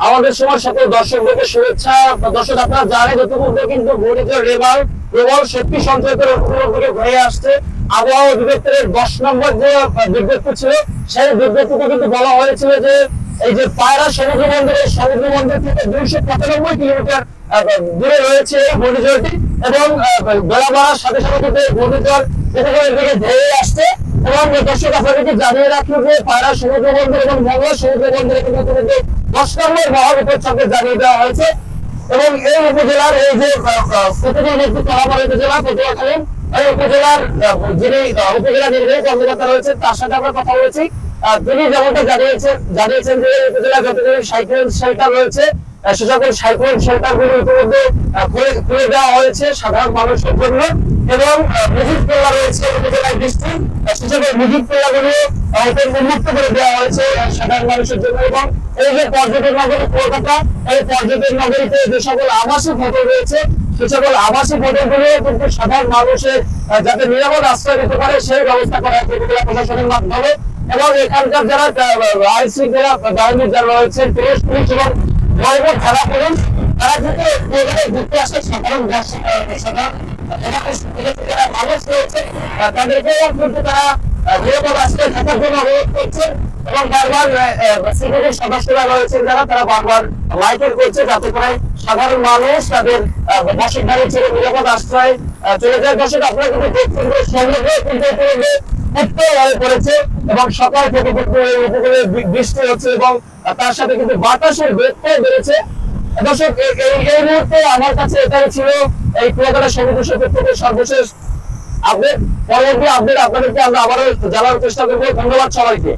আমাদের সময় সকল দর্শকদেরকে শুভেচ্ছা। দর্শক আপনারা জানেন ইতিমধ্যে কিন্তু ঘূর্ণিঝড় রেমাল প্রবল শক্তি সঞ্চয়ের উপরে হয়ে আসছে। আবহাওয়া অধিদপ্তরের 10 নম্বর যে বিজ্ঞপ্তি ছিল সেই বিজ্ঞপ্তিতে কিন্তু বলা হয়েছিল যে এই যে পায়রা সমুদ্র বন্দর থেকে 295 কিলোমিটার দূরে রয়েছে এই ঘূর্ণিঝড়টি এবং বেলা বাড়ার সাথে সাথে কিন্তু ঘূর্ণিঝড় এদিকে ধেয়ে আসছে। এবং দর্শক আপনাদেরকে জানিয়ে রাখবো যে পায়রা সমুদ্র বন্দর এবং মংলা সমুদ্র বন্দরে কিন্তু 10 নম্বর মহাবিপদ সঙ্গে জানিয়ে দেওয়া হয়েছে। এবং এই উপজেলার এই যে কলাপাড়া উপজেলা পটুয়াখালী এই উপজেলার যিনি উপজেলা নির্বাহী কর্মকর্তা রয়েছে তার সাথে আমরা কথা বলেছি। তিনি যেমনটা জানিয়েছেন যে উপজেলা যতগুলি সাইক্লোন শেল্টার রয়েছে সে সকল সাইক্লোন শেল্টার গুলো ইতিমধ্যে খুলে দেওয়া হয়েছে সাধারণ মানুষের জন্য। এবং মুজিবপুল্লা রয়েছে উপজেলার ডিস্ট্রিক্ট সে সকল মুজিবপুল্লা গুলো উন্মুক্ত করে দেওয়া হয়েছে সাধারণ মানুষের জন্য। এবং এই যে পর্যটন নগরী কলকাতা এই পর্যটন নগরীতে যে সকল আবাসিক হোটেল রয়েছে সে সকল আবাসিক হোটেলগুলো কিন্তু সাধারণ মানুষের যাতে নিরাপদ আশ্রয় দিতে পারে সেই ব্যবস্থা করা হয়েছে উপজেলা প্রশাসনের মাধ্যমে। এবং এখানকার যারা আইন শৃঙ্খলা বাহিনীর যারা রয়েছে পুলিশ এবং থানা পুলিশ তারা কিন্তু ঘুরতে আসে সাধারণ মানুষ রয়েছে তাদেরকেও কিন্তু তারা নিরাপদ আশ্রয় থাকার জন্য অনুরোধ করছে। এবং বারবার সিকিউরিটির সদস্যরা রয়েছেন যারা তারা বারবার লাইটের করছে যাতে করে সাধারণ মানুষ তাদের বসত বাড়ি ছেড়ে নিরাপদ আশ্রয় চলে যায়। দর্শক আপনারা কিন্তু দেখছেন যে সমুদ্র কিন্তু উত্তর হয়ে পড়েছে এবং সকাল থেকে কিন্তু উপকূলে বৃষ্টি হচ্ছে এবং তার সাথে কিন্তু বাতাসের বেগটাও বেড়েছে। দর্শক এই মুহূর্তে আমার কাছে এটাই ছিল এই কুয়াকাটা সমুদ্র সৈকত থেকে সর্বশেষ আপডেট। পরবর্তী আপডেট আপনাদেরকে আমরা আবারও জানার চেষ্টা করবো। ধন্যবাদ সবাইকে।